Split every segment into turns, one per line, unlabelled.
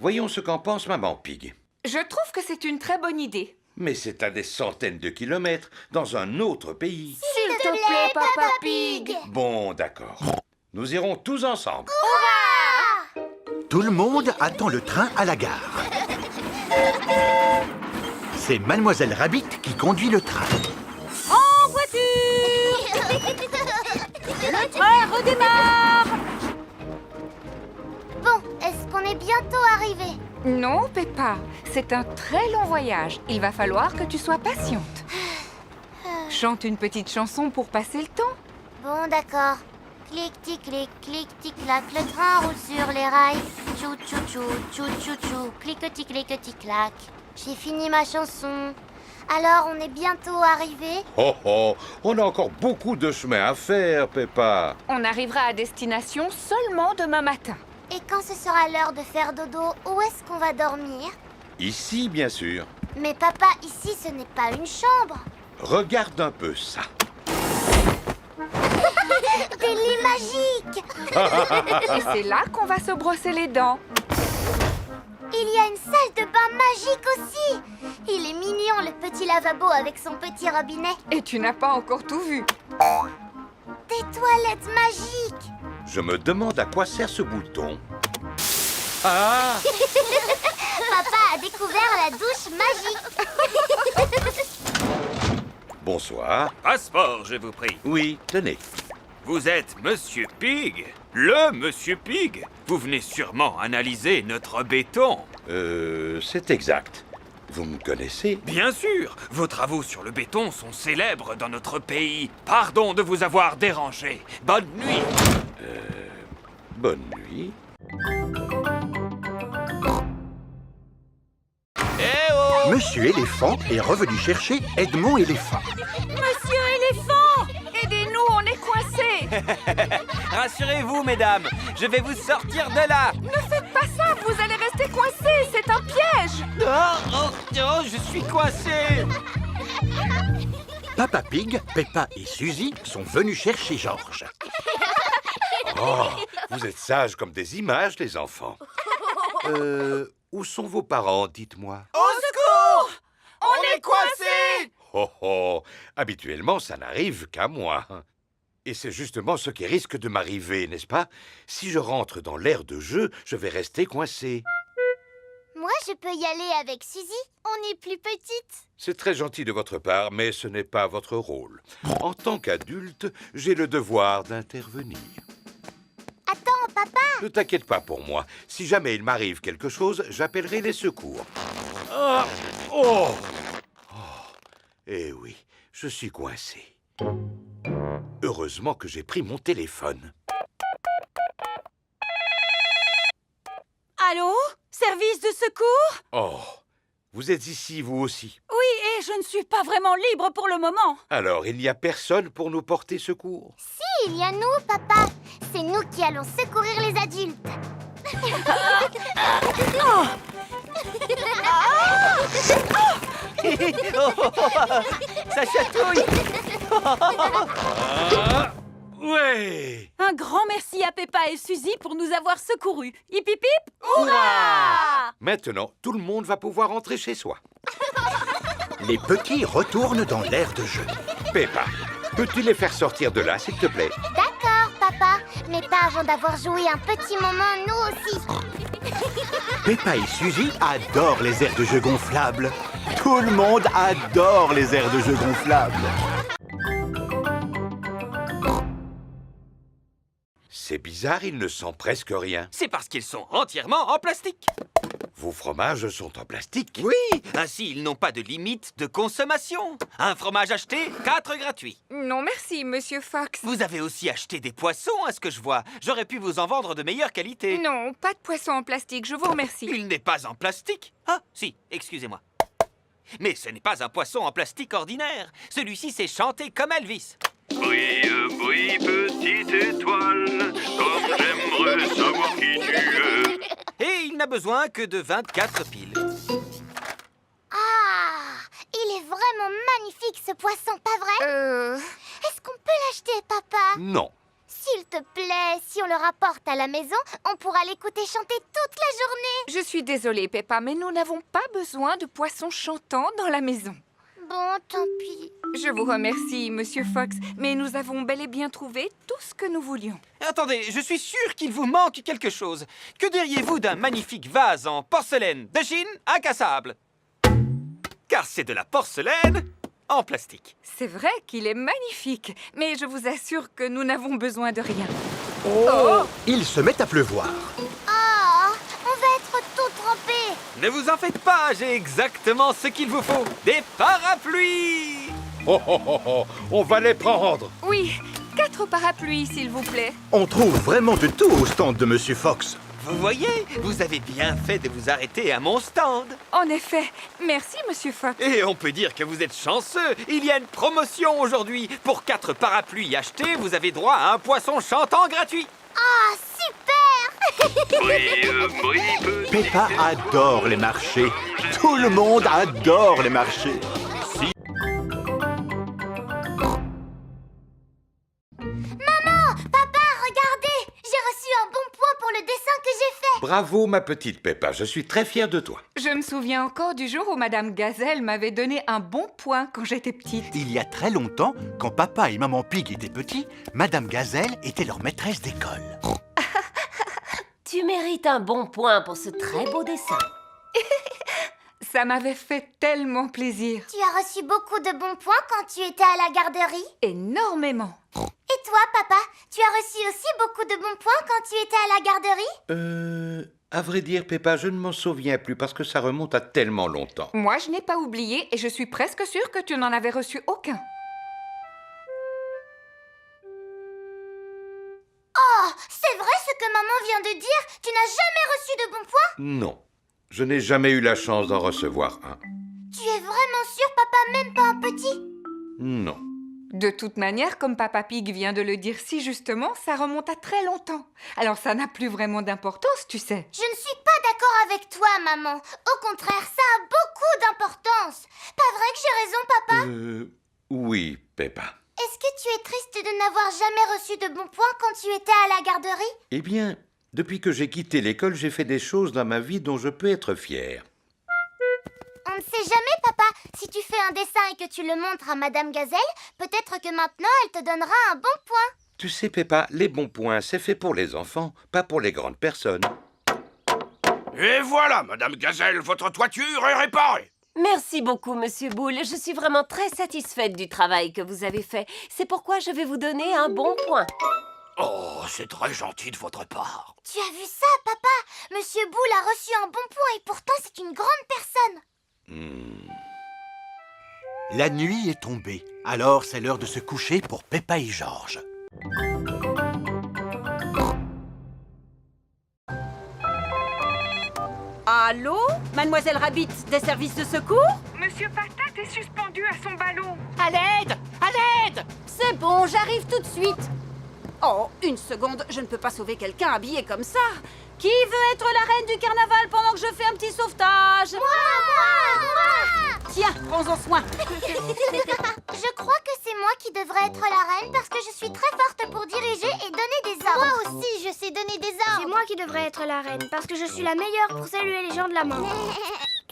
Voyons ce qu'en pense Maman Pig.
Je trouve que c'est une très bonne idée.
Mais c'est à des centaines de kilomètres, dans un autre pays.
S'il te plaît, Papa Pig.
Bon, d'accord. Nous irons tous ensemble.
Tout le monde attend le train à la gare. C'est Mademoiselle Rabbit qui conduit le train.
En voiture! Le train redémarre!
Bon, est-ce qu'on est bientôt arrivé?
Non, Peppa, c'est un très long voyage. Il va falloir que tu sois patiente. Chante une petite chanson pour passer le temps.
Bon, d'accord. Clic-tic-clic, clic-tic-clac, le train roule sur les rails. Tchou-tchou-tchou, tchou-tchou-tchou, clic-tic-clic-tic-clac. J'ai fini ma chanson. Alors, on est bientôt arrivé?
Oh oh, on a encore beaucoup de chemin à faire, Peppa.
On arrivera à destination seulement demain matin.
Et quand ce sera l'heure de faire dodo, où est-ce qu'on va dormir?
Ici, bien sûr.
Mais papa, ici, ce n'est pas une chambre.
Regarde un peu ça.
Des lits magiques!
Et c'est là qu'on va se brosser les dents.
Il y a une salle de bain magique aussi! Il est mignon, le petit lavabo avec son petit robinet.
Et tu n'as pas encore tout vu.
Des toilettes magiques!
Je me demande à quoi sert ce bouton. Ah!
Papa a découvert la douche magique!
Bonsoir.
Passeport, je vous prie.
Oui, tenez.
Vous êtes Monsieur Pig? Le Monsieur Pig? Vous venez sûrement analyser notre béton.
C'est exact. Vous me connaissez?
Bien sûr, vos travaux sur le béton sont célèbres dans notre pays. Pardon de vous avoir dérangé. Bonne nuit.
Bonne nuit.
Eh oh!
Monsieur Éléphant est revenu chercher Edmond Éléphant.
Monsieur éléphant!
Aidez-nous, on est coincés.
Rassurez-vous, mesdames, je vais vous sortir de là.
Ne faites pas ça, vous allez rester coincés. C'est un piège.
Oh, je suis coincé.
Papa Pig, Peppa et Suzy sont venus chercher Georges.
Oh, vous êtes sages comme des images, les enfants. Où sont vos parents, dites-moi?
Au secours! On est coincé.
Oh oh, habituellement, ça n'arrive qu'à moi. Et c'est justement ce qui risque de m'arriver, n'est-ce pas? Si je rentre dans l'aire de jeu, je vais rester coincé.
Moi, je peux y aller avec Suzy. On est plus petite.
C'est très gentil de votre part, mais ce n'est pas votre rôle. En tant qu'adulte, j'ai le devoir d'intervenir.
Attends, papa!
Ne t'inquiète pas pour moi. Si jamais il m'arrive quelque chose, j'appellerai les secours. Ah, oh, eh oui, je suis coincé. Heureusement que j'ai pris mon téléphone.
Allô? Service de secours?
Oh, vous êtes ici, vous aussi.
Oui, et je ne suis pas vraiment libre pour le moment.
Alors, il n'y a personne pour nous porter secours?
Si, il y a nous, papa. C'est nous qui allons secourir les adultes.
Ça chatouille.
Ouais!
Un grand merci à Peppa et Suzy pour nous avoir secourus. Hip hip hip!
Hurrah! Maintenant, tout le monde va pouvoir rentrer chez soi.
Les petits retournent dans l'aire de jeu.
Peppa, peux-tu les faire sortir de là, s'il te plaît?
D'accord, papa. Mais pas avant d'avoir joué un petit moment, nous aussi.
Peppa et Suzy adorent les aires de jeu gonflables. Tout le monde adore les aires de jeu gonflables.
C'est bizarre, il ne sent presque rien.
C'est parce qu'ils sont entièrement en plastique.
Vos fromages sont en plastique?
Oui, ainsi ils n'ont pas de limite de consommation. Un fromage acheté, 4 gratuits.
Non, merci, Monsieur Fox.
Vous avez aussi acheté des poissons, à ce que je vois. J'aurais pu vous en vendre de meilleure qualité.
Non, pas de poisson en plastique, je vous remercie.
Il n'est pas en plastique. Ah, si, excusez-moi. Mais ce n'est pas un poisson en plastique ordinaire. Celui-ci sait chanter comme Elvis.
Brille, brille, petite étoile, comme j'aimerais savoir qui tu es.
Et il n'a besoin que de 24 piles.
Ah, il est vraiment magnifique, ce poisson, pas vrai? Est-ce qu'on peut l'acheter, papa?
Non.
S'il te plaît, si on le rapporte à la maison, on pourra l'écouter chanter toute la journée.
Je suis désolée, Peppa, mais nous n'avons pas besoin de poissons chantants dans la maison.
Bon, tant pis.
Je vous remercie, Monsieur Fox, mais nous avons bel et bien trouvé tout ce que nous voulions.
Attendez, je suis sûr qu'il vous manque quelque chose. Que diriez-vous d'un magnifique vase en porcelaine de Chine incassable? Car c'est de la porcelaine en plastique.
C'est vrai qu'il est magnifique, mais je vous assure que nous n'avons besoin de rien.
Oh! Il se met à pleuvoir.
Oh, on va être tout trempés.
Ne vous en faites pas, j'ai exactement ce qu'il vous faut. Des parapluies!
Oh, oh, oh, oh, on va les prendre.
Oui, 4 parapluies, s'il vous plaît.
On trouve vraiment de tout au stand de Monsieur Fox.
Vous voyez, vous avez bien fait de vous arrêter à mon stand.
En effet, merci, Monsieur Fox.
Et on peut dire que vous êtes chanceux. Il y a une promotion aujourd'hui. Pour 4 parapluies achetés, vous avez droit à un poisson chantant gratuit.
Ah, super.
Brie, petit
Peppa adore les marchés. Tout le monde adore les marchés.
Papa, regardez, j'ai reçu un bon point pour le dessin que j'ai fait.
Bravo, ma petite Peppa, je suis très fier de toi.
Je me souviens encore du jour où Madame Gazelle m'avait donné un bon point quand j'étais petite.
Il y a très longtemps, quand papa et maman Pig étaient petits, Madame Gazelle était leur maîtresse d'école.
Tu mérites un bon point pour ce très beau dessin.
Ça m'avait fait tellement plaisir.
Tu as reçu beaucoup de bons points quand tu étais à la garderie.
Énormément.
Et toi, papa, tu as reçu aussi beaucoup de bons points quand tu étais à la garderie.
À vrai dire, Peppa, je ne m'en souviens plus parce que ça remonte à tellement longtemps.
Moi, je n'ai pas oublié et je suis presque sûre que tu n'en avais reçu aucun.
Oh, c'est vrai ce que maman vient de dire. Tu n'as jamais reçu de bons points.
Non, je n'ai jamais eu la chance d'en recevoir un.
Tu es vraiment sûr, papa, même pas un petit?
Non.
De toute manière, comme Papa Pig vient de le dire si justement, ça remonte à très longtemps. Alors ça n'a plus vraiment d'importance, tu sais.
Je ne suis pas d'accord avec toi, maman. Au contraire, ça a beaucoup d'importance. Pas vrai que j'ai raison, papa?
Oui, Peppa.
Est-ce que tu es triste de n'avoir jamais reçu de bons points quand tu étais à la garderie?
Eh bien, depuis que j'ai quitté l'école, j'ai fait des choses dans ma vie dont je peux être fier.
On ne sait jamais, papa. Si tu fais un dessin et que tu le montres à Madame Gazelle, peut-être que maintenant elle te donnera un bon point.
Tu sais, Peppa, les bons points, c'est fait pour les enfants, pas pour les grandes personnes.
Et voilà, Madame Gazelle, votre toiture est réparée.
Merci beaucoup, Monsieur Boule. Je suis vraiment très satisfaite du travail que vous avez fait. C'est pourquoi je vais vous donner un bon point.
Oh, c'est très gentil de votre part.
Tu as vu ça, papa? Monsieur Boule a reçu un bon point et pourtant c'est une grande personne.
La nuit est tombée, alors c'est l'heure de se coucher pour Peppa et Georges.
Allô? Mademoiselle Rabbit, des services de secours?
Monsieur Patate est suspendu à son ballon.
À l'aide! À l'aide! C'est bon, j'arrive tout de suite. Oh, une seconde, je ne peux pas sauver quelqu'un habillé comme ça. Qui veut être la reine du carnaval pendant que je fais un petit sauvetage?
Moi!
Tiens, prends-en soin.
Je crois que c'est moi qui devrais être la reine parce que je suis très forte pour diriger et donner des ordres. Moi aussi, je sais donner des ordres.
C'est moi qui devrais être la reine, parce que je suis la meilleure pour saluer les gens de la main.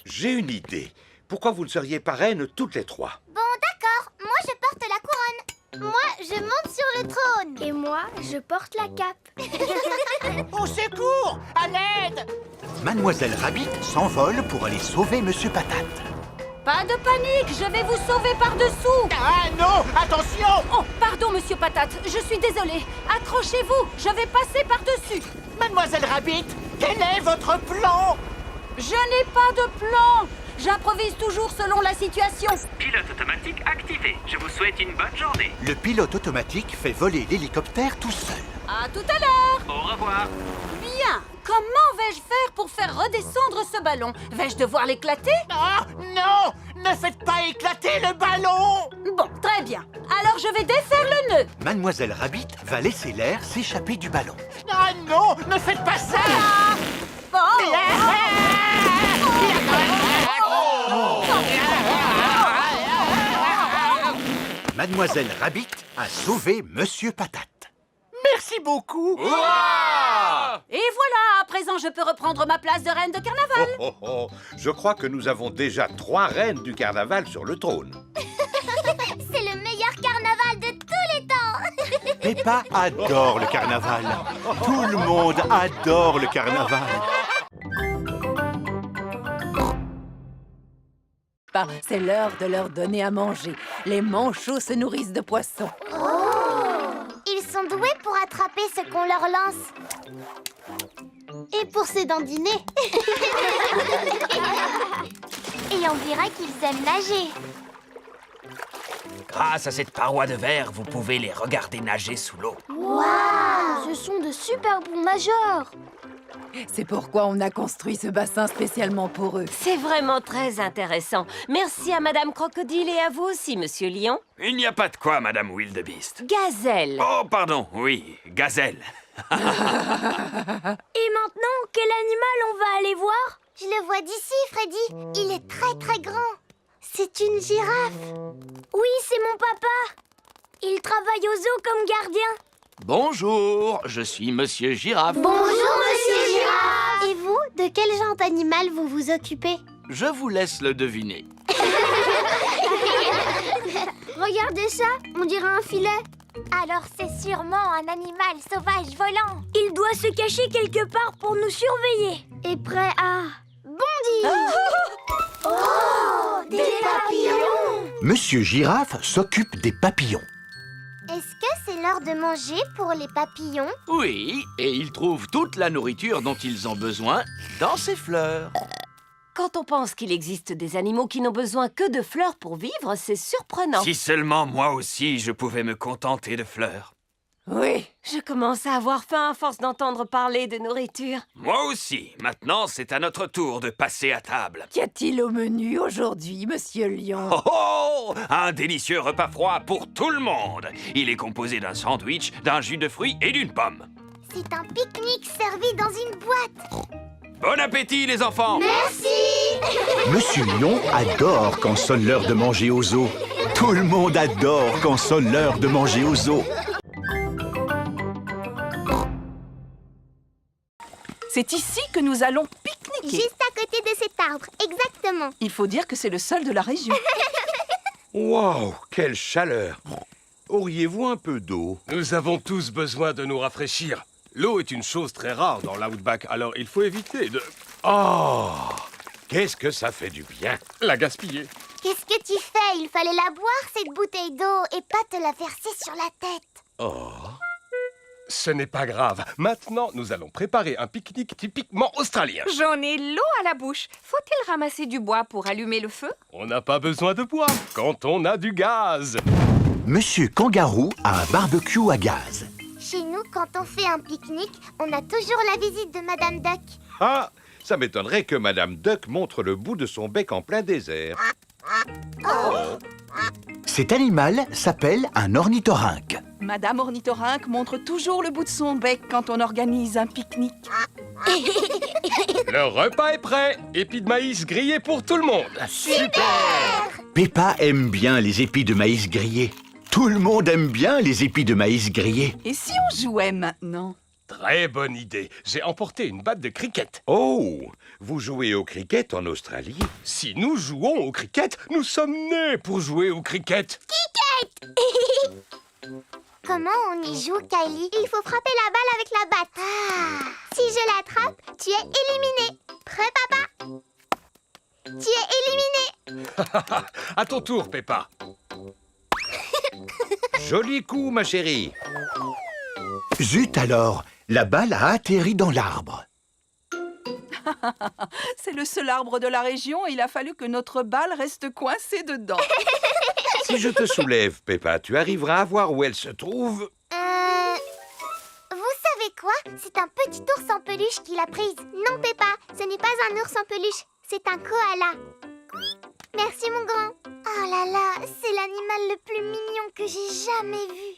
J'ai une idée. Pourquoi vous ne seriez pas reines toutes les trois?
Bon, d'accord. Moi, je porte la couronne. Moi, je monte sur le trône.
Et moi, je porte la cape.
Au secours! À l'aide!
Mademoiselle Rabbit s'envole pour aller sauver Monsieur Patate.
Pas de panique, je vais vous sauver par-dessous.
Ah non! Attention!
Oh, pardon, Monsieur Patate, je suis désolée. Accrochez-vous, je vais passer par-dessus.
Mademoiselle Rabbit, quel est votre plan?
Je n'ai pas de plan. J'improvise toujours selon la situation.
Pilote automatique activé. Je vous souhaite une bonne journée.
Le pilote automatique fait voler l'hélicoptère tout seul.
À tout à l'heure.
Au revoir.
Bien. Comment vais-je faire pour faire redescendre ce ballon? Vais-je devoir l'éclater?
Ah non! Ne faites pas éclater le ballon!
Bon, très bien. Alors je vais défaire le nœud.
Mademoiselle Rabbit va laisser l'air s'échapper du ballon.
Ah non! Ne faites pas ça!
Bon.
Mademoiselle Rabbit a sauvé Monsieur Patate. Merci beaucoup.
Ouah!
Et voilà, à présent je peux reprendre ma place de reine de carnaval.
Oh, oh, oh. Je crois que nous avons déjà 3 reines du carnaval sur le trône.
C'est le meilleur carnaval de tous les temps.
Peppa adore le carnaval. Tout le monde adore le carnaval.
C'est l'heure de leur donner à manger. Les manchots se nourrissent de poissons.
Ils sont doués pour attraper ce qu'on leur lance. Et pour se dandiner. Et on dirait qu'ils aiment nager.
Grâce à cette paroi de verre, vous pouvez les regarder nager sous l'eau.
Waouh! Ce sont de super bons nageurs.
C'est pourquoi on a construit ce bassin spécialement pour eux.
C'est vraiment très intéressant. Merci à Madame Crocodile et à vous aussi, Monsieur Lion.
Il n'y a pas de quoi, Madame Wildebeest.
Gazelle.
Oh, pardon, oui, gazelle.
Et maintenant, quel animal on va aller voir?
Je le vois d'ici, Freddy. Il est très très grand. C'est une girafe.
Oui, c'est mon papa. Il travaille au zoo comme gardien.
Bonjour, je suis Monsieur Girafe.
Bonjour, Monsieur Girafe. Et vous, de quel genre d'animal vous vous occupez?
Je vous laisse le deviner.
Regardez ça, on dirait un filet.
Alors c'est sûrement un animal sauvage volant.
Il doit se cacher quelque part pour nous surveiller. Et prêt à bondir.
Oh, des papillons.
Monsieur Girafe s'occupe des papillons.
Est-ce que c'est l'heure de manger pour les papillons?
Oui, et ils trouvent toute la nourriture dont ils ont besoin dans ces fleurs.
Quand on pense qu'il existe des animaux qui n'ont besoin que de fleurs pour vivre, c'est surprenant.
Si seulement moi aussi je pouvais me contenter de fleurs.
Oui, je commence à avoir faim à force d'entendre parler de nourriture.
Moi aussi. Maintenant, c'est à notre tour de passer à table.
Qu'y a-t-il au menu aujourd'hui, Monsieur Lion?
Oh oh! Un délicieux repas froid pour tout le monde. Il est composé d'un sandwich, d'un jus de fruits et d'une pomme.
C'est un pique-nique servi dans une boîte.
Bon appétit, les enfants!
Merci.
Monsieur Lion adore quand sonne l'heure de manger au zoo. Tout le monde adore quand sonne l'heure de manger au zoo.
C'est ici que nous allons pique-niquer.
Juste à côté de cet arbre, exactement.
Il faut dire que c'est le seul de la région.
Waouh, quelle chaleur! Auriez-vous un peu d'eau?
Nous avons tous besoin de nous rafraîchir. L'eau est une chose très rare dans l'outback, alors il faut éviter de
Oh! Qu'est-ce que ça fait du bien!
la gaspiller.
Qu'est-ce que tu fais? Il fallait la boire, cette bouteille d'eau, et pas te la verser sur la tête.
Oh!
Ce n'est pas grave. Maintenant, nous allons préparer un pique-nique typiquement australien.
J'en ai l'eau à la bouche. Faut-il ramasser du bois pour allumer le feu?
On n'a pas besoin de bois quand on a du gaz.
Monsieur Kangaroo a un barbecue à gaz.
Chez nous, quand on fait un pique-nique, on a toujours la visite de Madame Duck.
Ah! Ça m'étonnerait que Madame Duck montre le bout de son bec en plein désert. Oh!
Cet animal s'appelle un ornithorynque.
Madame Ornithorynque montre toujours le bout de son bec quand on organise un pique-nique.
Le repas est prêt. Épis de maïs grillés pour tout le monde.
Peppa aime bien les épis de maïs grillés. Tout le monde aime bien les épis de maïs grillés.
Et si on jouait maintenant?
Très bonne idée. J'ai emporté une batte de cricket.
Oh! Vous jouez au cricket en Australie?
Si nous jouons au cricket, nous sommes nés pour jouer au cricket.
Comment on y joue, Kylie? Il faut frapper la balle avec la batte. Si je l'attrape, tu es éliminé. Prêt, papa? Tu es éliminé.
À ton tour, Peppa.
Joli coup, ma chérie!
Zut alors, la balle a atterri dans l'arbre.
C'est le seul arbre de la région et il a fallu que notre balle reste coincée dedans.
Si je te soulève, Peppa, tu arriveras à voir où elle se trouve?
Vous savez quoi? C'est un petit ours en peluche qui l'a prise. Non, Peppa, ce n'est pas un ours en peluche, c'est un koala. Merci, mon grand. Oh là là, c'est l'animal le plus mignon que j'ai jamais vu.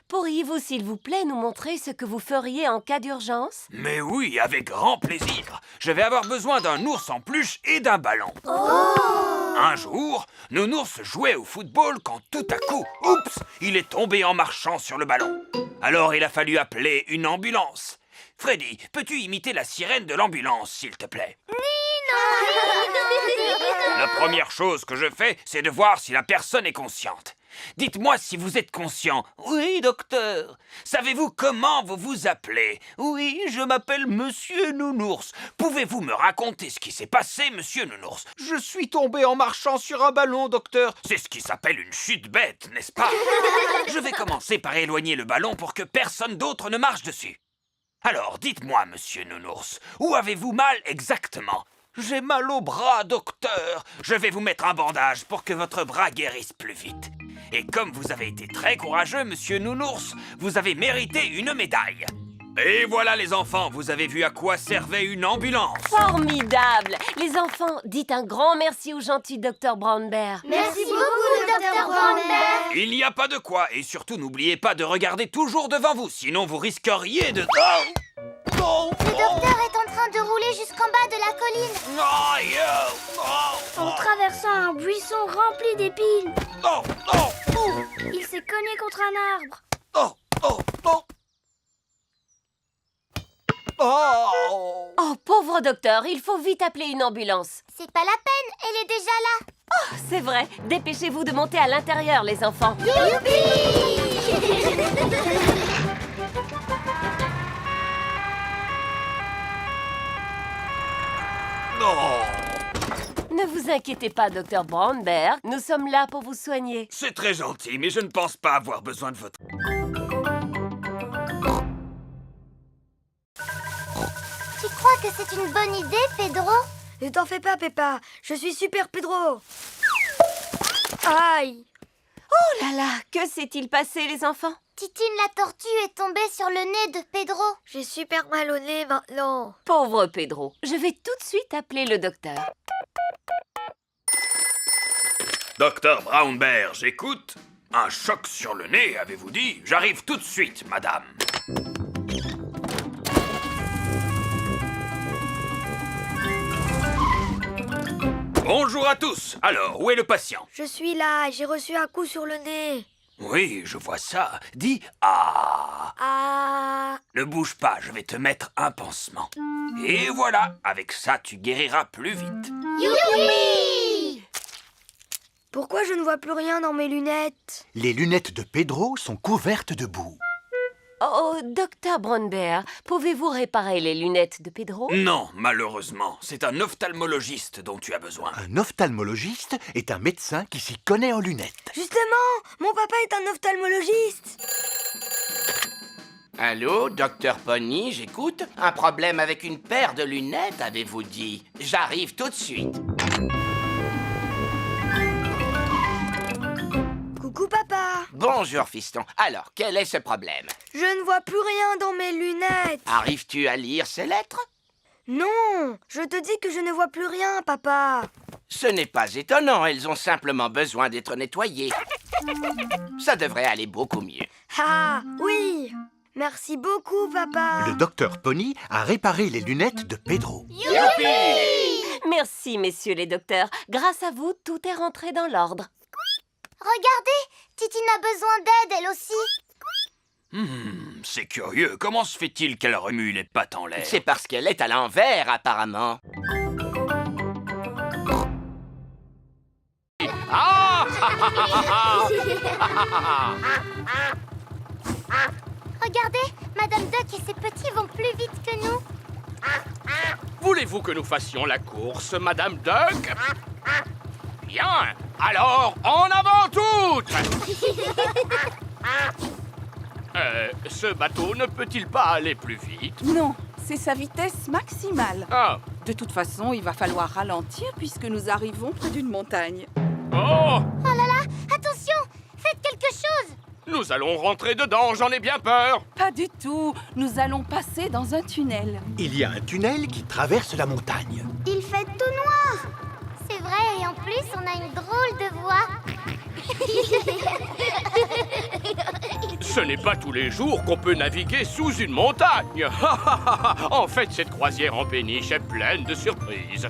pourriez-vous s'il vous plaît nous montrer ce que vous feriez en cas d'urgence?
Mais oui, avec grand plaisir. Je vais avoir besoin d'un ours en peluche et d'un ballon. Un jour, Nounours jouait au football quand tout à coup, oups, il est tombé en marchant sur le ballon. Alors il a fallu appeler une ambulance. Freddy, peux-tu imiter la sirène de l'ambulance, s'il te plaît? La première chose que je fais, c'est de voir si la personne est consciente. Dites-moi si vous êtes conscient. Oui, docteur. Savez-vous comment vous vous appelez? Oui, je m'appelle Monsieur Nounours. Pouvez-vous me raconter ce qui s'est passé, Monsieur Nounours?
Je suis tombé en marchant sur un ballon, docteur.
C'est ce qui s'appelle une chute bête, n'est-ce pas? Je vais commencer par éloigner le ballon pour que personne d'autre ne marche dessus. Alors, dites-moi, Monsieur Nounours, où avez-vous mal exactement? J'ai mal au bras, docteur. Je vais vous mettre un bandage pour que votre bras guérisse plus vite. Et comme vous avez été très courageux, Monsieur Nounours, vous avez mérité une médaille. Et voilà les enfants, vous avez vu à quoi servait une ambulance.
Formidable! Les enfants, dites un grand merci au gentil Dr Brown Bear.
Merci beaucoup, Dr Brown Bear.
Il n'y a pas de quoi, et surtout n'oubliez pas de regarder toujours devant vous, sinon vous risqueriez de...
Le docteur est en train de rouler jusqu'en bas de la colline.
En traversant un buisson rempli d'épines. Il s'est cogné contre un arbre.
Oh, pauvre docteur, il faut vite appeler une ambulance.
C'est pas la peine, elle est déjà là.
Oh, c'est vrai. Dépêchez-vous de monter à l'intérieur, les enfants. Ne vous inquiétez pas, Dr Brown Bear. Nous sommes là pour vous soigner.
C'est très gentil, mais je ne pense pas avoir besoin de votre...
Tu crois que c'est une bonne idée, Pedro?
Ne t'en fais pas, Peppa. Je suis super Pedro. Aïe!
Oh là là, que s'est-il passé, les enfants?
Titine la tortue est tombée sur le nez de Pedro.
J'ai super mal au nez maintenant.
Pauvre Pedro. Je vais tout de suite appeler le docteur.
Docteur Brown Bear, j'écoute. Un choc sur le nez, avez-vous dit? J'arrive tout de suite, madame. Bonjour à tous. Alors, où est le patient?
Je suis là, j'ai reçu un coup sur le nez.
Oui, je vois ça. Dis « Ah ».
Ah.
Ne bouge pas, je vais te mettre un pansement. Et voilà, avec ça, tu guériras plus vite.
Youpi!
Pourquoi je ne vois plus rien dans mes lunettes?
Les lunettes de Pedro sont couvertes de boue.
Oh, Dr Brown Bear, pouvez-vous réparer les lunettes de Pedro?
Non, malheureusement. C'est un ophtalmologiste dont tu as besoin.
Un ophtalmologiste est un médecin qui s'y connaît en lunettes.
Justement, mon papa est un ophtalmologiste.
Allô, Docteur Pony, j'écoute. Un problème avec une paire de lunettes, avez-vous dit? J'arrive tout de suite.
Coucou, papa.
Bonjour, fiston. Alors, quel est ce problème?
Je ne vois plus rien dans mes lunettes.
Arrives-tu à lire ces lettres?
Non, je te dis que je ne vois plus rien, papa.
Ce n'est pas étonnant, elles ont simplement besoin d'être nettoyées. Ça devrait aller beaucoup mieux.
Ah, oui. Merci beaucoup, papa.
Le docteur Pony a réparé les lunettes de Pedro.
Youpi!
Merci, messieurs les docteurs. Grâce à vous, tout est rentré dans l'ordre.
Regardez, Titine a besoin d'aide, elle aussi.
C'est curieux. Comment se fait-il qu'elle remue les pattes en l'air?
C'est parce qu'elle est à l'envers, apparemment.
Ah!
Regardez, Madame Duck et ses petits vont plus vite que nous.
Voulez-vous que nous fassions la course, Madame Duck? Bien, alors en avant toutes! Ce bateau ne peut-il pas aller plus vite?
Non, c'est sa vitesse maximale.
Ah.
De toute façon, il va falloir ralentir puisque nous arrivons près d'une montagne.
Oh!
Oh là là, attention, faites quelque chose.
Nous allons rentrer dedans, j'en ai bien peur.
Pas du tout, nous allons passer dans un tunnel.
Il y a un tunnel qui traverse la montagne.
Il fait tout noir. C'est vrai, et en plus, on a une drôle de voix.
Ce n'est pas tous les jours qu'on peut naviguer sous une montagne. En fait, cette croisière en péniche est pleine de surprises.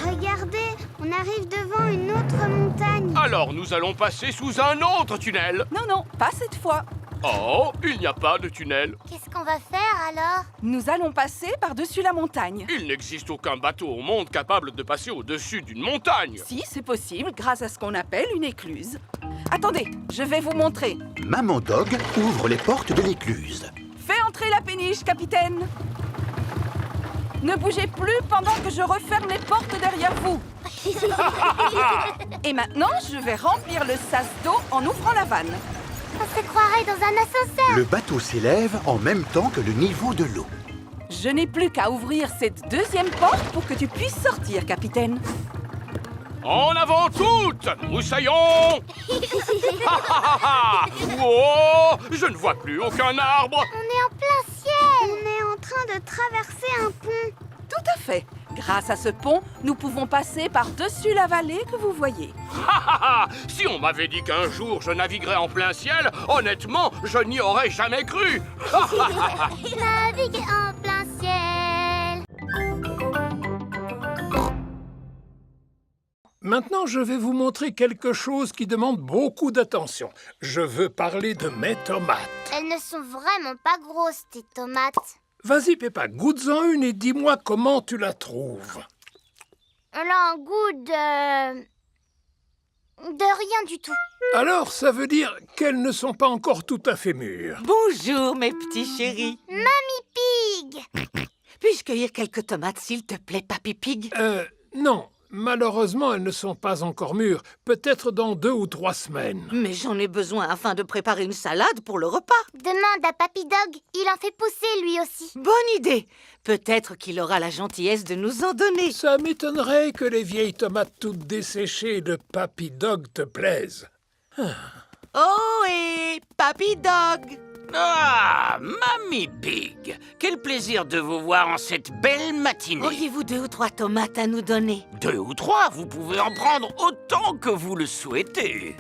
Regardez, on arrive devant une autre montagne.
Alors, nous allons passer sous un autre tunnel.
Non, non, pas cette fois.
Oh, il n'y a pas de tunnel.
Qu'est-ce qu'on va faire alors?
Nous allons passer par-dessus la montagne.
Il n'existe aucun bateau au monde capable de passer au-dessus d'une montagne.
Si, c'est possible grâce à ce qu'on appelle une écluse. Attendez, je vais vous montrer.
Maman Dog ouvre les portes de l'écluse.
Fais entrer la péniche, capitaine. Ne bougez plus pendant que je referme les portes derrière vous. Et maintenant, je vais remplir le sas d'eau en ouvrant la vanne.
On se croirait dans un ascenseur.
Le bateau s'élève en même temps que le niveau de l'eau.
Je n'ai plus qu'à ouvrir cette deuxième porte pour que tu puisses sortir, capitaine.
En avant toutes, moussaillons. Oh, je ne vois plus aucun arbre.
On est en plein ciel.
On est en train de traverser un pont.
Tout à fait. Grâce à ce pont, nous pouvons passer par-dessus la vallée que vous voyez.
Si on m'avait dit qu'un jour je naviguerais en plein ciel, honnêtement, je n'y aurais jamais cru.
Naviguer en plein ciel.
Maintenant, je vais vous montrer quelque chose qui demande beaucoup d'attention. Je veux parler de mes tomates.
Elles ne sont vraiment pas grosses, tes tomates.
Vas-y, Peppa, goûte-en une et dis-moi comment tu la trouves.
Elle a un goût de rien du tout.
Alors, ça veut dire qu'elles ne sont pas encore tout à fait mûres.
Bonjour, mes petits chéris.
Mamie Pig.
Puis-je cueillir quelques tomates, s'il te plaît, Papy Pig?
Non. Malheureusement, elles ne sont pas encore mûres. Peut-être dans 2 ou 3 semaines.
Mais j'en ai besoin afin de préparer une salade pour le repas.
Demande à Papy Dog, il en fait pousser lui aussi.
Bonne idée. Peut-être qu'il aura la gentillesse de nous en donner.
Ça m'étonnerait que les vieilles tomates toutes desséchées de Papy Dog te plaisent.
Oh, et Papy Dog!
Ah, Mamie Pig, quel plaisir de vous voir en cette belle matinée.
Auriez-vous 2 ou 3 tomates à nous donner?
2 ou 3, vous pouvez en prendre autant que vous le souhaitez.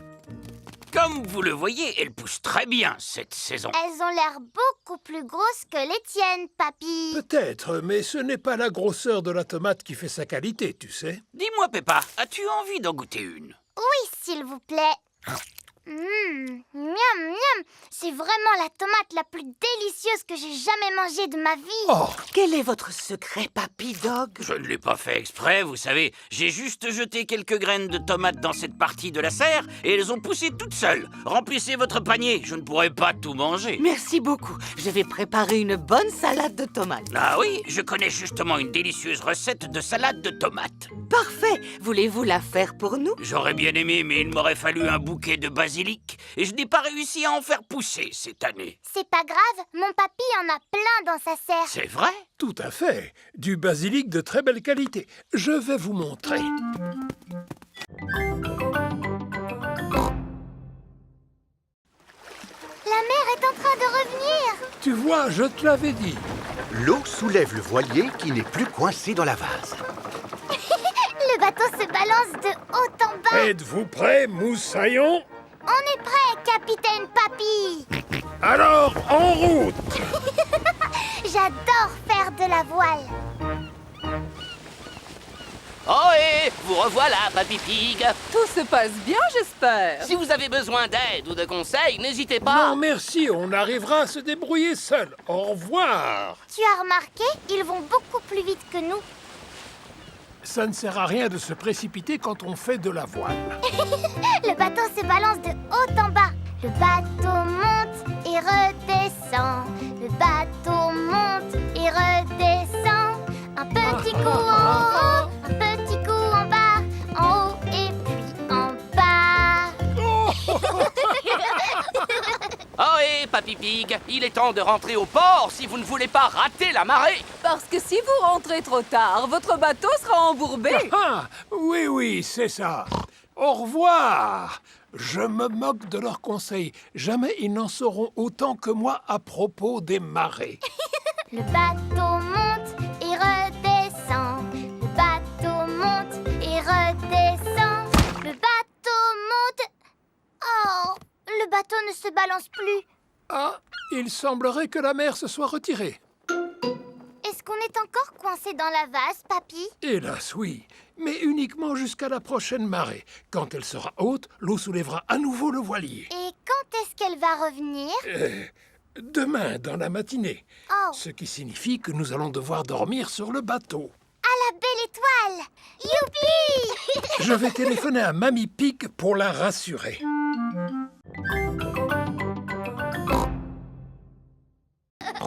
Comme vous le voyez, elles poussent très bien cette saison.
Elles ont l'air beaucoup plus grosses que les tiennes, Papy.
Peut-être, mais ce n'est pas la grosseur de la tomate qui fait sa qualité, tu sais.
Dis-moi, Peppa, as-tu envie d'en goûter une?
Oui, s'il vous plaît. Miam, miam. C'est vraiment la tomate la plus délicieuse que j'ai jamais mangée de ma vie.
Oh, quel est votre secret, Papy Dog?
Je ne l'ai pas fait exprès, vous savez. J'ai juste jeté quelques graines de tomates dans cette partie de la serre et elles ont poussé toutes seules. Remplissez votre panier, je ne pourrai pas tout manger.
Merci beaucoup. Je vais préparer une bonne salade de tomates.
Ah oui, je connais justement une délicieuse recette de salade de tomates.
Parfait. Voulez-vous la faire pour nous?
J'aurais bien aimé, mais il m'aurait fallu un bouquet de basilic et je n'ai pas réussi à en faire pousser cette année.
C'est pas grave, mon papy en a plein dans sa serre.
C'est vrai?
Tout à fait. Du basilic de très belle qualité. Je vais vous montrer.
La mer est en train de revenir.
Tu vois, je te l'avais dit.
L'eau soulève le voilier qui n'est plus coincé dans la vase.
Le bateau se balance de haut en bas.
Êtes-vous prêts, moussaillons?
On est prêt, capitaine Papy.
Alors, en route.
J'adore faire de la voile.
Oh et vous revoilà, Papy Pig.
Tout se passe bien, j'espère.
Si vous avez besoin d'aide ou de conseils, n'hésitez pas.
Non, merci, on arrivera à se débrouiller seul. Au revoir.
Tu as remarqué, ils vont beaucoup plus vite que nous.
Ça ne sert à rien de se précipiter quand on fait de la voile.
Le bateau se balance de haut en bas. Le bateau monte et redescend. Le bateau monte et redescend. Un petit coup en haut, un petit coup en bas, en haut et puis en bas.
Oh et Papy Pig, il est temps de rentrer au port si vous ne voulez pas rater la marée.
Parce que si vous rentrez trop tard, votre bateau sera embourbé.
Oui, c'est ça. Au revoir. Je me moque de leurs conseils. Jamais ils n'en sauront autant que moi à propos des marées.
Le bateau monte et redescend. Le bateau monte et redescend. Le bateau monte... Oh, le bateau ne se balance plus.
Ah, il semblerait que la mer se soit retirée.
Est-ce qu'on est encore coincé dans la vase, papy?
Hélas, oui, mais uniquement jusqu'à la prochaine marée. Quand elle sera haute, l'eau soulèvera à nouveau le voilier.
Et quand est-ce qu'elle va revenir?
Demain, dans la matinée.
Oh.
Ce qui signifie que nous allons devoir dormir sur le bateau.
À la belle étoile! Youpi!
Je vais téléphoner à Mamie Pig pour la rassurer.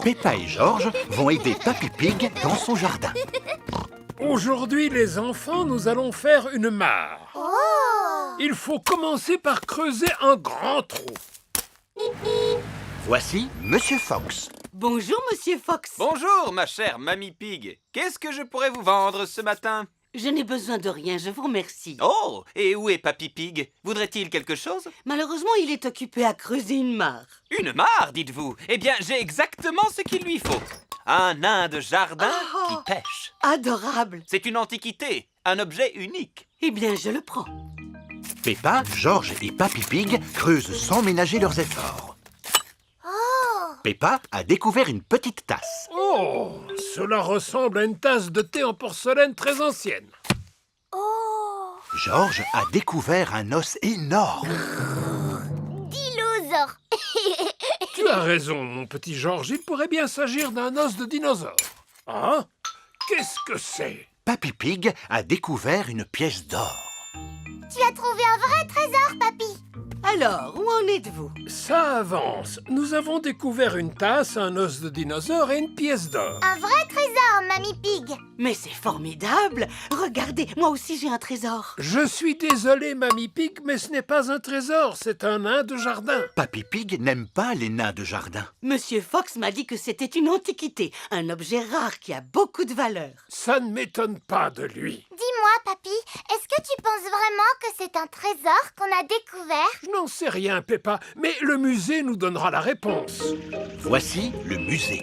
Peppa et George vont aider Papy Pig dans son jardin.
Aujourd'hui, les enfants, nous allons faire une mare.
Oh!
Il faut commencer par creuser un grand trou.
Voici Monsieur Fox.
Bonjour, Monsieur Fox.
Bonjour, ma chère Mamie Pig. Qu'est-ce que je pourrais vous vendre ce matin?
Je n'ai besoin de rien, je vous remercie.
Oh, et où est Papy Pig? Voudrait-il quelque chose?
Malheureusement, il est occupé à creuser une mare.
Une mare, dites-vous? Eh bien, j'ai exactement ce qu'il lui faut. Un nain de jardin qui pêche.
Adorable.
C'est une antiquité, un objet unique.
Eh bien, je le prends.
Peppa, George et Papy Pig creusent sans ménager leurs efforts. Peppa a découvert une petite tasse.
Oh, cela ressemble à une tasse de thé en porcelaine très ancienne.
George a découvert un os énorme.
Dinosaure!
Tu as raison, mon petit George. Il pourrait bien s'agir d'un os de dinosaure. Hein? Qu'est-ce que c'est?
Papy Pig a découvert une pièce d'or.
Tu as trouvé un vrai trésor, papy!
Alors, où en êtes-vous?
Ça avance. Nous avons découvert une tasse, un os de dinosaure et une pièce d'or.
Un vrai trésor, Mamie Pig!
Mais c'est formidable! Regardez, moi aussi j'ai un trésor.
Je suis désolé, Mamie Pig, mais ce n'est pas un trésor, c'est un nain de jardin.
Papy Pig n'aime pas les nains de jardin.
Monsieur Fox m'a dit que c'était une antiquité, un objet rare qui a beaucoup de valeur.
Ça ne m'étonne pas de lui.
Dis-moi, papy, est-ce que tu penses vraiment que c'est un trésor qu'on a découvert?
Je n'en sais rien, Peppa, mais le musée nous donnera la réponse.
Voici le musée.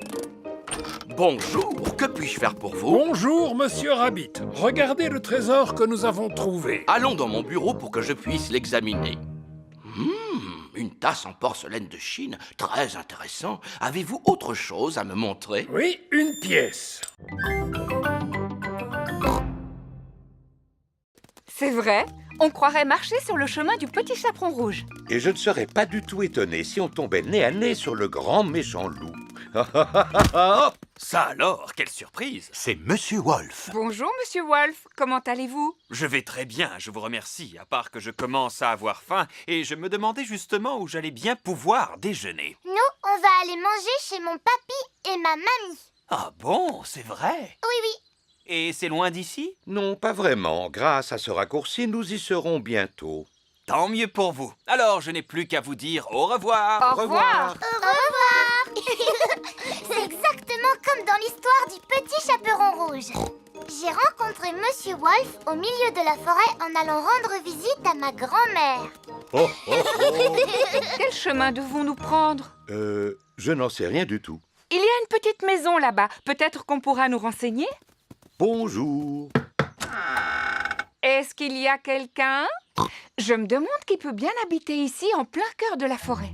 Bonjour, que puis-je faire pour vous?
Bonjour, Monsieur Rabbit. Regardez le trésor que nous avons trouvé.
Allons dans mon bureau pour que je puisse l'examiner. Une tasse en porcelaine de Chine, très intéressant. Avez-vous autre chose à me montrer?
Oui, une pièce.
C'est vrai, on croirait marcher sur le chemin du petit chaperon rouge.
Et je ne serais pas du tout étonné si on tombait nez à nez sur le grand méchant loup.
Ça alors, quelle surprise!
C'est Monsieur Wolf.
Bonjour, Monsieur Wolf. Comment allez-vous?
Je vais très bien, je vous remercie, à part que je commence à avoir faim et je me demandais justement où j'allais bien pouvoir déjeuner.
Nous, on va aller manger chez mon papy et ma mamie.
Ah bon, c'est vrai?
Oui, oui.
Et c'est loin d'ici?
Non, pas vraiment. Grâce à ce raccourci, nous y serons bientôt.
Tant mieux pour vous. Alors, je n'ai plus qu'à vous dire au revoir.
Au revoir.
Au revoir. C'est exactement comme dans l'histoire du petit chaperon rouge. J'ai rencontré Monsieur Wolf au milieu de la forêt en allant rendre visite à ma grand-mère.
Oh, oh, oh.
Quel chemin devons-nous prendre?
Je n'en sais rien du tout.
Il y a une petite maison là-bas. Peut-être qu'on pourra nous renseigner?
Bonjour.
Est-ce qu'il y a quelqu'un? Je me demande qui peut bien habiter ici en plein cœur de la forêt.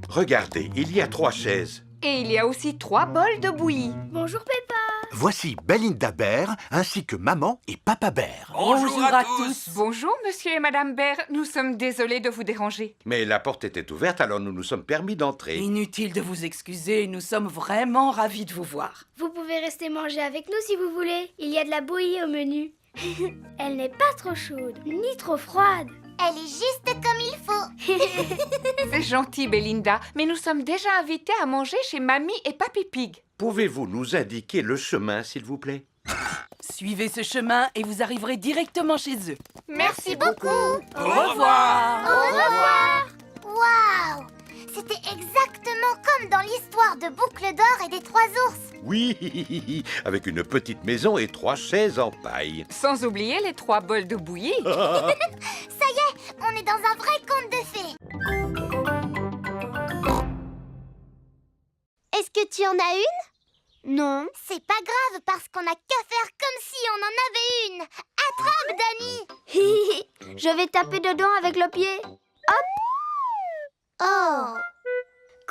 Regardez, il y a 3 chaises.
Et il y a aussi 3 bols de bouillie.
Bonjour, Peppa.
Voici Belinda Bear ainsi que Maman et Papa Bear.
Bonjour à tous.
Bonjour, monsieur et madame Bear. Nous sommes désolés de vous déranger.
Mais la porte était ouverte, alors nous nous sommes permis d'entrer.
Inutile de vous excuser, nous sommes vraiment ravis de vous voir.
Vous pouvez rester manger avec nous si vous voulez. Il y a de la bouillie au menu. Elle n'est pas trop chaude, ni trop froide.
Elle est juste comme il faut.
C'est gentil, Belinda, mais nous sommes déjà invités à manger chez Mamie et Papy Pig.
Pouvez-vous nous indiquer le chemin, s'il vous plaît?
Suivez ce chemin et vous arriverez directement chez eux.
Merci beaucoup.
Au revoir.
Au revoir. Waouh! C'était exactement comme dans l'histoire de Boucle d'Or et des 3 ours.
Oui, avec une petite maison et 3 chaises en paille.
Sans oublier les 3 bols de bouillie.
Ça y est, on est dans un vrai conte de fées. Est-ce que tu en as une? Non. C'est pas grave parce qu'on n'a qu'à faire comme si on en avait une. Attrape, Dani.
Je vais taper dedans avec le pied. Hop.
Oh.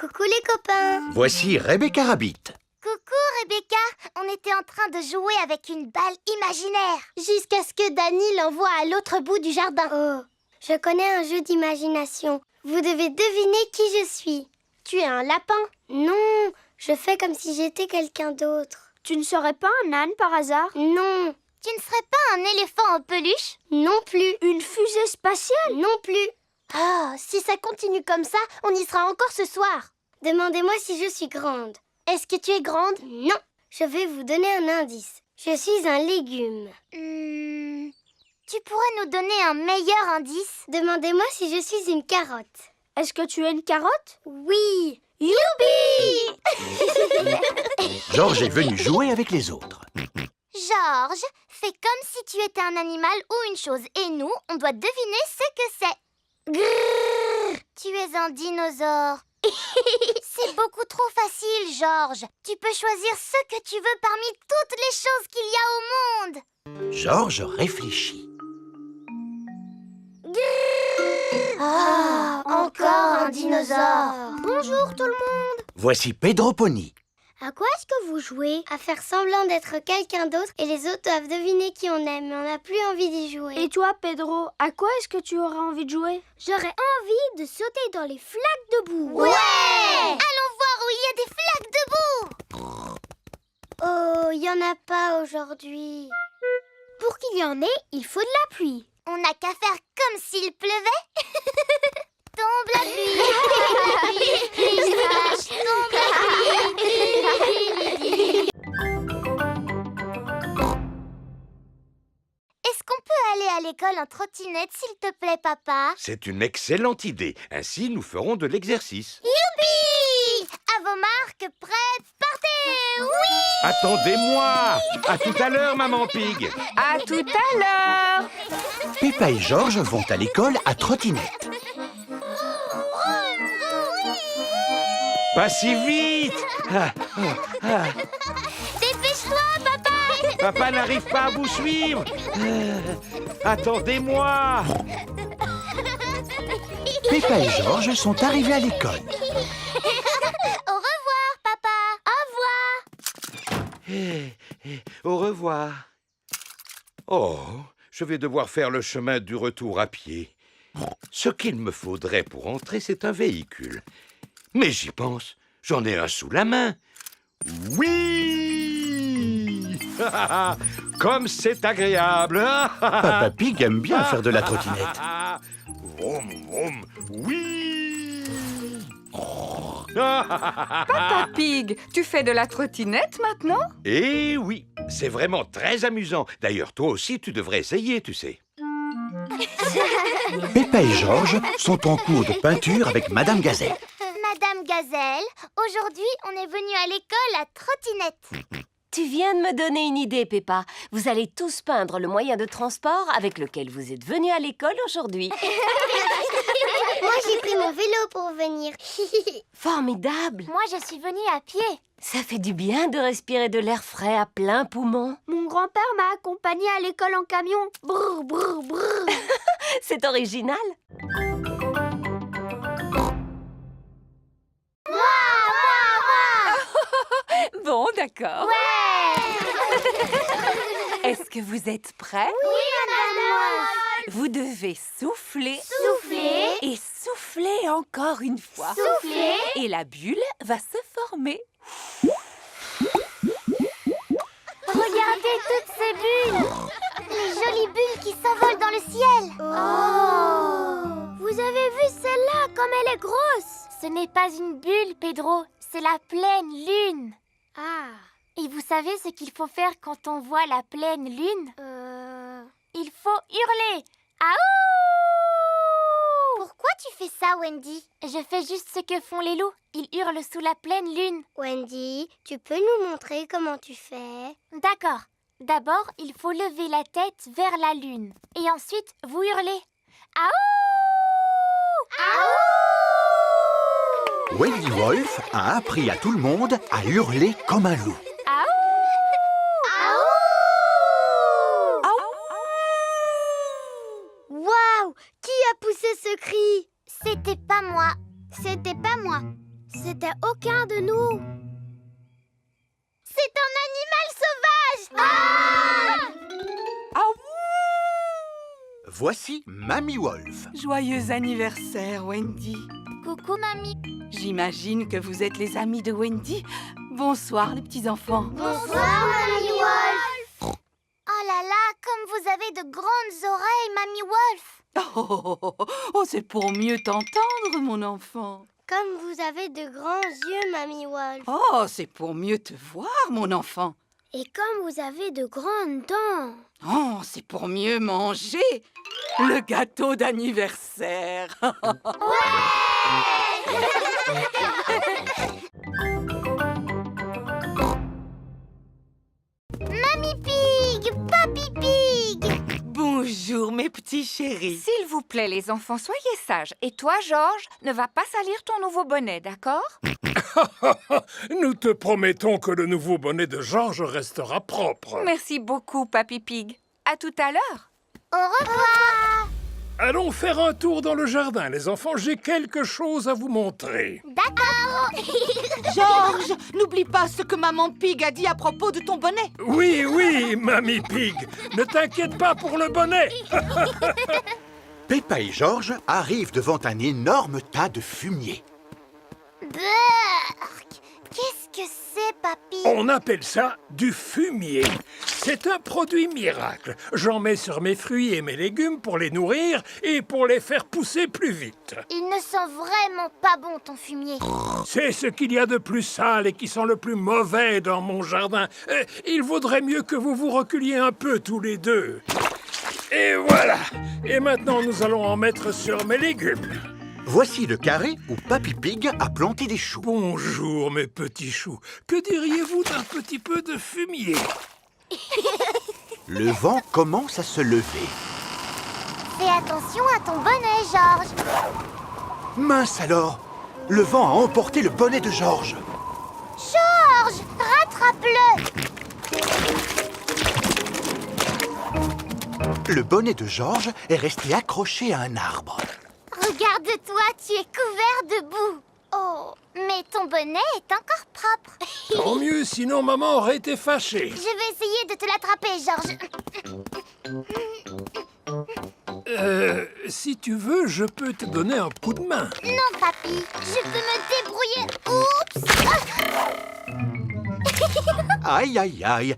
Coucou les copains.
Voici Rebecca Rabbit.
Coucou Rebecca. On était en train de jouer avec une balle imaginaire. Jusqu'à ce que Danny l'envoie à l'autre bout du jardin. Oh, je connais un jeu d'imagination. Vous devez deviner qui je suis. Tu es un lapin? Non, je fais comme si j'étais quelqu'un d'autre. Tu ne serais pas un âne par hasard? Non. Tu ne serais pas un éléphant en peluche? Non plus. Une fusée spatiale? Non plus. Ah, si ça continue comme ça, on y sera encore ce soir. Demandez-moi si je suis grande. Est-ce que tu es grande? Non. Je vais vous donner un indice. Je suis un légume. Tu pourrais nous donner un meilleur indice? Demandez-moi si je suis une carotte. Est-ce que tu es une carotte? Oui. Youpi!
Georges est venu jouer avec les autres.
Georges, fais comme si tu étais un animal ou une chose. Et nous, on doit deviner ce que c'est. Grrr, tu es un dinosaure. C'est beaucoup trop facile, Georges. Tu peux choisir ce que tu veux parmi toutes les choses qu'il y a au monde.
Georges réfléchit.
Ah, encore un dinosaure. Bonjour tout le monde.
Voici Pedro Pony.
À quoi est-ce que vous jouez? À faire semblant d'être quelqu'un d'autre et les autres doivent deviner qui on aime, mais on n'a plus envie d'y jouer. Et toi, Pedro, à quoi est-ce que tu auras envie de jouer? J'aurais envie de sauter dans les flaques de boue. Ouais! Allons voir où il y a des flaques de boue. Oh, il n'y en a pas aujourd'hui. Pour qu'il y en ait, il faut de la pluie. On n'a qu'à faire comme s'il pleuvait. Tombe la pluie. Tombe la pluie. Est-ce qu'on peut aller à l'école en trottinette, s'il te plaît, papa?
C'est une excellente idée. Ainsi, nous ferons de l'exercice.
Youpi! À vos marques, prêts, partez! Oui!
Attendez-moi! À tout à l'heure, maman Pig.
À tout à l'heure!
Peppa et Georges vont à l'école à trottinette.
Pas si vite!
Dépêche-toi, papa!
Papa n'arrive pas à vous suivre. Attendez-moi!
Peppa et Georges sont arrivés à l'école.
Au revoir, papa!
Au revoir. Oh, je vais devoir faire le chemin du retour à pied. Ce qu'il me faudrait pour entrer, c'est un véhicule. Mais j'y pense, j'en ai un sous la main. Oui! Comme c'est agréable!
Papa Pig aime bien faire de la trottinette.
Vroom, vroom, oui!
Papa Pig, tu fais de la trottinette maintenant?
Eh oui, c'est vraiment très amusant. D'ailleurs, toi aussi, tu devrais essayer, tu sais.
Peppa et Georges sont en cours de peinture avec Madame Gazelle.
Madame Gazelle, aujourd'hui, on est venu à l'école à trottinette.
Tu viens de me donner une idée, Peppa. Vous allez tous peindre le moyen de transport avec lequel vous êtes venus à l'école aujourd'hui.
Moi, j'ai pris mon vélo pour venir.
Formidable!
Moi, je suis venue à pied.
Ça fait du bien de respirer de l'air frais à plein poumon.
Mon grand-père m'a accompagnée à l'école en camion. Brr, brr, brr.
C'est original. Bon, d'accord.
Ouais!
Est-ce que vous êtes prêts?
Oui, madame.
Vous devez souffler.
Souffler.
Et souffler encore une fois.
Souffler.
Et la bulle va se former.
Regardez toutes ces bulles. Les jolies bulles qui s'envolent dans le ciel. Oh! Vous avez vu celle-là, comme elle est grosse? Ce n'est pas une bulle, Pedro. C'est la pleine lune. Ah. Et vous savez ce qu'il faut faire quand on voit la pleine lune? Il faut hurler. Aouh! Pourquoi tu fais ça, Wendy? Je fais juste ce que font les loups. Ils hurlent sous la pleine lune. Wendy, tu peux nous montrer comment tu fais? D'accord. D'abord, il faut lever la tête vers la lune. Et ensuite, vous hurlez. Aouh! Aouh!
Wendy Wolf a appris à tout le monde à hurler comme un loup.
Waouh! Qui a poussé ce cri? C'était pas moi. C'était pas moi.
C'était aucun de nous. C'est un animal sauvage.
Ah!
Voici Mamie Wolf.
Joyeux anniversaire, Wendy.
Coucou, mamie.
J'imagine que vous êtes les amis de Wendy. Bonsoir, les petits-enfants.
Bonsoir, Mamie Wolf. Oh là là, comme vous avez de grandes oreilles, Mamie Wolf.
Oh, c'est pour mieux t'entendre, mon enfant.
Comme vous avez de grands yeux, Mamie Wolf.
Oh, c'est pour mieux te voir, mon enfant.
Et comme vous avez de grandes dents.
Oh, c'est pour mieux manger le gâteau d'anniversaire.
Mamie Pig, Papy Pig.
Bonjour, mes petits chéris.
S'il vous plaît, les enfants, soyez sages. Et toi, Georges, ne va pas salir ton nouveau bonnet, d'accord?
Nous te promettons que le nouveau bonnet de Georges restera propre.
Merci beaucoup, Papy Pig. À tout à l'heure.
Au revoir.
Allons faire un tour dans le jardin, les enfants. J'ai quelque chose à vous montrer.
D'accord.
Georges, n'oublie pas ce que Maman Pig a dit à propos de ton bonnet.
Oui, oui, Mamie Pig. Ne t'inquiète pas pour le bonnet.
Peppa et Georges arrivent devant un énorme tas de fumier.
Burk. Qu'est-ce que c'est, papy?
On appelle ça du fumier. C'est un produit miracle. J'en mets sur mes fruits et mes légumes pour les nourrir et pour les faire pousser plus vite.
Il ne sent vraiment pas bon, ton fumier.
C'est ce qu'il y a de plus sale et qui sent le plus mauvais dans mon jardin. Il vaudrait mieux que vous vous reculiez un peu tous les deux. Et voilà. Et maintenant, nous allons en mettre sur mes légumes.
Voici le carré où Papy Pig a planté des choux.
Bonjour, mes petits choux. Que diriez-vous d'un petit peu de fumier?
Le vent commence à se lever.
Fais attention à ton bonnet, Georges.
Mince alors! Le vent a emporté le bonnet de Georges.
Georges, rattrape-le.
Le bonnet de Georges est resté accroché à un arbre.
Regarde-toi, tu es couvert de boue. Oh, mais ton bonnet est encore propre.
Tant mieux, sinon maman aurait été fâchée.
Je vais essayer de te l'attraper, Georges.
Si tu veux, je peux te donner un coup de main.
Non, papy, je peux me débrouiller. Oups.
Aïe, aïe, aïe.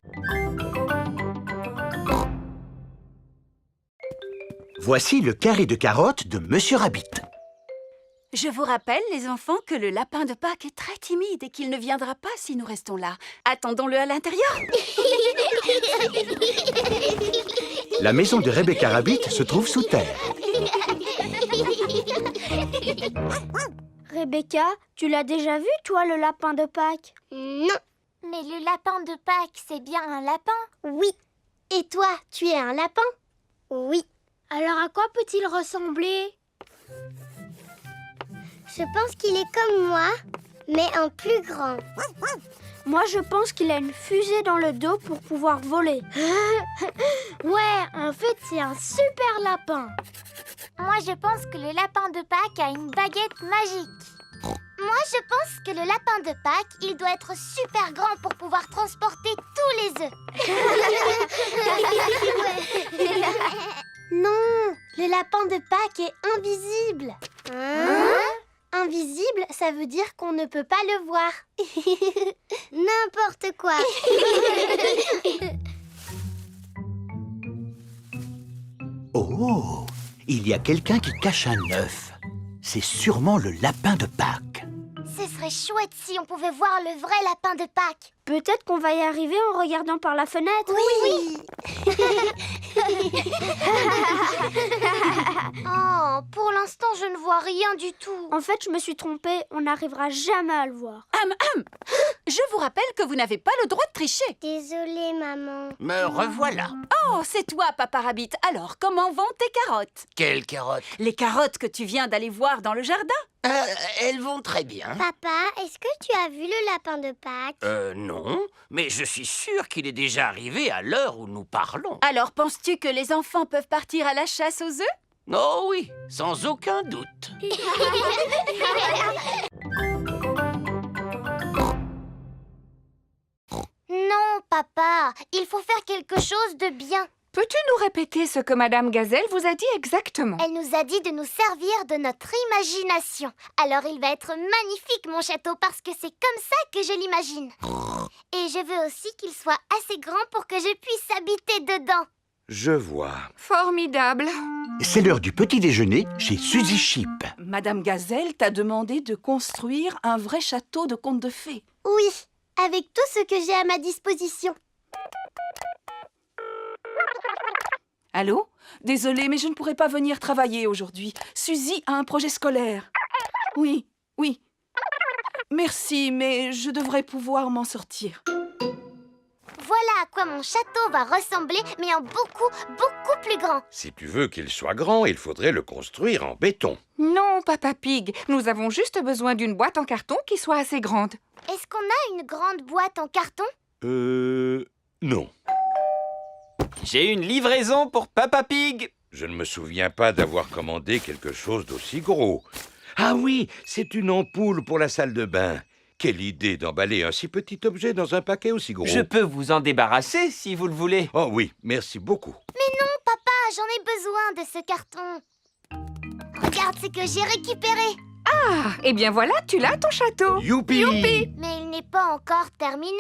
Voici le carré de carottes de Monsieur Rabbit.
Je vous rappelle, les enfants, que le lapin de Pâques est très timide et qu'il ne viendra pas si nous restons là. Attendons-le à l'intérieur.
La maison de Rebecca Rabbit se trouve sous terre.
Rebecca, tu l'as déjà vu, toi, le lapin de Pâques?
Non. Mais le lapin de Pâques, c'est bien un lapin?
Oui. Et toi, tu es un lapin? Oui. Alors à quoi peut-il ressembler?
Je pense qu'il est comme moi, mais en plus grand.
Moi, je pense qu'il a une fusée dans le dos pour pouvoir voler. Ouais, en fait, c'est un super lapin.
Moi, je pense que le lapin de Pâques a une baguette magique. Moi, je pense que le lapin de Pâques, il doit être super grand pour pouvoir transporter tous les œufs.
Non, le lapin de Pâques est invisible. Invisible, ça veut dire qu'on ne peut pas le voir.
N'importe quoi.
Oh, il y a quelqu'un qui cache un œuf. C'est sûrement le lapin de Pâques.
Ce serait chouette si on pouvait voir le vrai lapin de Pâques.
Peut-être qu'on va y arriver en regardant par la fenêtre.
Oui. Oh, pour l'instant, je ne vois rien du tout.
En fait, je me suis trompée. On n'arrivera jamais à le voir.
Je vous rappelle que vous n'avez pas le droit de tricher.
Désolée, maman.
Me revoilà.
Oh, c'est toi, Papa Rabbit. Alors, comment vont tes carottes?
Quelles carottes?
Les carottes que tu viens d'aller voir dans le jardin.
Elles vont très bien.
Papa, est-ce que tu as vu le lapin de Pâques?
Non, mais je suis sûr qu'il est déjà arrivé à l'heure où nous parlons.
Alors, penses-tu que les enfants peuvent partir à la chasse aux œufs?
Oh oui, sans aucun doute.
faut faire quelque chose de bien.
Peux-tu nous répéter ce que Madame Gazelle vous a dit exactement?
Elle nous a dit de nous servir de notre imagination. Alors il va être magnifique, mon château, parce que c'est comme ça que je l'imagine. Et je veux aussi qu'il soit assez grand pour que je puisse habiter dedans.
Je vois.
Formidable.
C'est l'heure du petit déjeuner chez Suzy Chip.
Madame Gazelle t'a demandé de construire un vrai château de contes de fées.
Oui, avec tout ce que j'ai à ma disposition.
Allô? Désolée, mais je ne pourrai pas venir travailler aujourd'hui. Suzy a un projet scolaire. Oui. Merci, mais je devrais pouvoir m'en sortir.
Voilà à quoi mon château va ressembler, mais en beaucoup plus grand.
Si tu veux qu'il soit grand, il faudrait le construire en béton.
Non, Papa Pig, nous avons juste besoin d'une boîte en carton qui soit assez grande.
Est-ce qu'on a une grande boîte en carton?
Non.
J'ai une livraison pour Papa Pig.
Je ne me souviens pas d'avoir commandé quelque chose d'aussi gros. Ah oui, c'est une ampoule pour la salle de bain. Quelle idée d'emballer un si petit objet dans un paquet aussi gros.
Je peux vous en débarrasser si vous le voulez.
Oh oui, merci beaucoup.
Mais non, papa, j'en ai besoin de ce carton. Regarde ce que j'ai récupéré.
Ah, eh bien voilà, tu l'as ton château.
Youpi!
Mais il n'est pas encore terminé.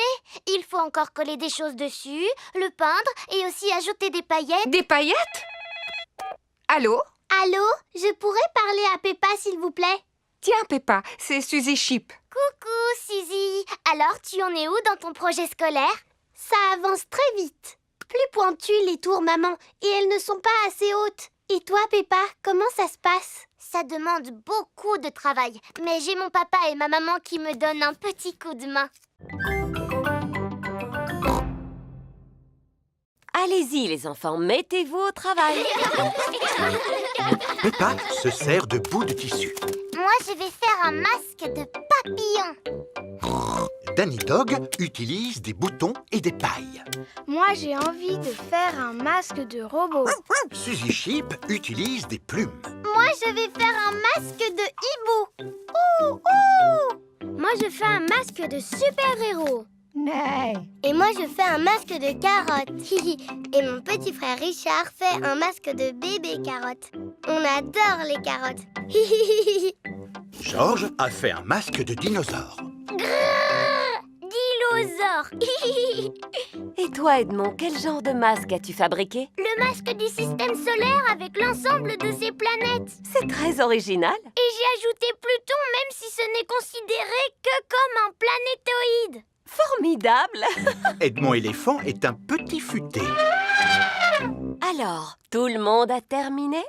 Il faut encore coller des choses dessus, le peindre et aussi ajouter des paillettes.
Des paillettes? Allô?
Allô? Je pourrais parler à Peppa, s'il vous plaît?
Tiens, Peppa, c'est Suzy Chip.
Coucou, Suzy. Alors, tu en es où dans ton projet scolaire? Ça avance très vite. Plus pointues les tours, maman, et elles ne sont pas assez hautes. Et toi, Peppa, comment ça se passe? Ça demande beaucoup de travail, mais j'ai mon papa et ma maman qui me donnent un petit coup de main.
Allez-y, les enfants, mettez-vous au travail.
Peppa se sert de bouts de tissu.
Moi, je vais faire un masque de papillon.
Danny Dog utilise des boutons et des pailles.
Moi, j'ai envie de faire un masque de robot.
Suzy Chip utilise des plumes.
Moi, je vais faire un masque de hibou. Ouh, ouh.
Moi, je fais un masque de super-héros.
Et moi, je fais un masque de carotte. Et mon petit frère Richard fait un masque de bébé carotte. On adore les carottes.
George a fait un masque de dinosaure.
Dinosaure.
Et toi, Edmond, quel genre de masque as-tu fabriqué?
Le masque du système solaire avec l'ensemble de ses planètes.
C'est très original.
Et j'ai ajouté Pluton, même si ce n'est considéré que comme un planétoïde.
Formidable.
Edmond éléphant est un petit futé.
Alors, tout le monde a terminé?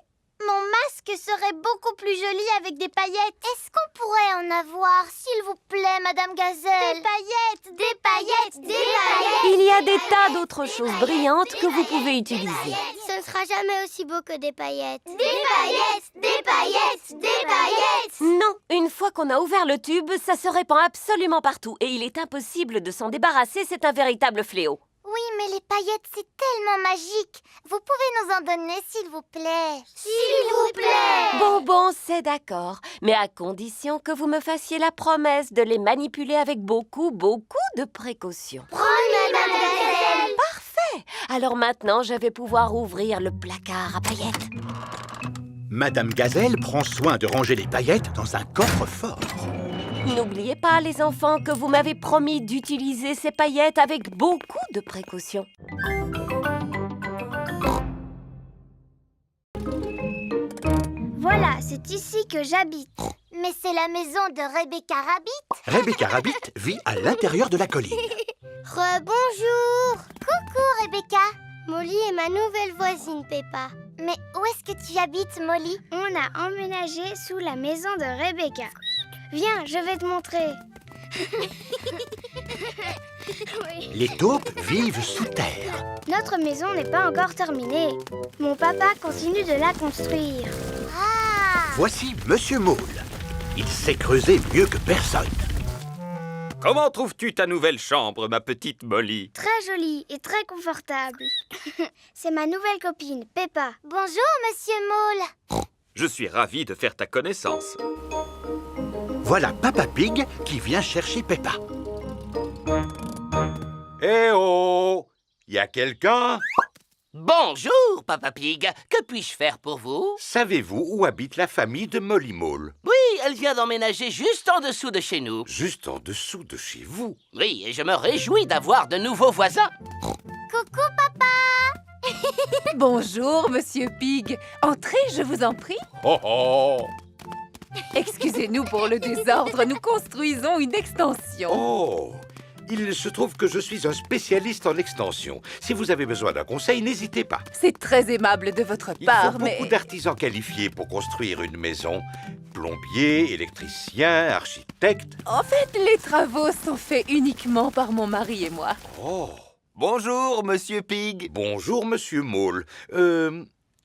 Mon masque serait beaucoup plus joli avec des paillettes. Est-ce qu'on pourrait en avoir, s'il vous plaît, Madame Gazelle? Des paillettes, des paillettes, des paillettes.
Il y a des tas d'autres choses brillantes que vous pouvez utiliser.
Ce ne sera jamais aussi beau que des paillettes. Des paillettes, des paillettes, des paillettes.
Non, une fois qu'on a ouvert le tube, ça se répand absolument partout et il est impossible de s'en débarrasser, c'est un véritable fléau.
Oui, mais les paillettes, c'est tellement magique. Vous pouvez nous en donner, s'il vous plaît. S'il vous plaît.
Bon, c'est d'accord. Mais à condition que vous me fassiez la promesse de les manipuler avec beaucoup de précautions.
Promis, Madame Gazelle.
Parfait. Alors maintenant, je vais pouvoir ouvrir le placard à paillettes.
Madame Gazelle prend soin de ranger les paillettes dans un coffre-fort.
N'oubliez pas, les enfants, que vous m'avez promis d'utiliser ces paillettes avec beaucoup de précautions.
Voilà, c'est ici que j'habite.
Mais c'est la maison de Rebecca Rabbit.
Rebecca Rabbit vit à l'intérieur de la colline.
Rebonjour. Coucou, Rebecca. Molly est ma nouvelle voisine, Peppa. Mais où est-ce que tu habites, Molly?
On a emménagé sous la maison de Rebecca. Viens, je vais te montrer.
Les taupes vivent sous terre.
Notre maison n'est pas encore terminée. Mon papa continue de la construire.
Voici Monsieur Mole. Il sait creuser mieux que personne.
Comment trouves-tu ta nouvelle chambre, ma petite Molly?
Très jolie et très confortable. C'est ma nouvelle copine, Peppa.
Bonjour, Monsieur Mole.
Je suis ravi de faire ta connaissance.
Voilà Papa Pig qui vient chercher Peppa.
Eh oh! Y a quelqu'un?
Bonjour, Papa Pig. Que puis-je faire pour vous?
Savez-vous où habite la famille de Molly Mole?
Oui, elle vient d'emménager juste en dessous de chez nous.
Juste en dessous de chez vous?
Oui, et je me réjouis d'avoir de nouveaux voisins.
Coucou, papa.
Bonjour, Monsieur Pig. Entrez, je vous en prie.
Oh oh!
Excusez-nous pour le désordre, nous construisons une extension.
Oh! Il se trouve que je suis un spécialiste en extension. Si vous avez besoin d'un conseil, n'hésitez pas.
C'est très aimable de votre
Il
part,
faut
mais...
beaucoup d'artisans qualifiés pour construire une maison. Plombiers, électriciens, architectes.
En fait, les travaux sont faits uniquement par mon mari et moi.
Oh!
Bonjour, Monsieur Pig.
Bonjour, Monsieur Mole.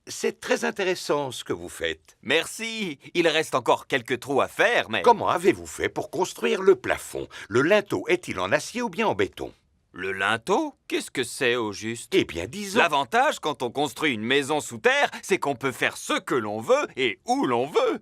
C'est très intéressant ce que vous faites.
Merci. Il reste encore quelques trous à faire, mais...
Comment avez-vous fait pour construire le plafond? Le linteau est-il en acier ou bien en béton?
Le linteau? Qu'est-ce que c'est au juste?
Eh bien, disons...
L'avantage quand on construit une maison sous terre, c'est qu'on peut faire ce que l'on veut et où l'on veut.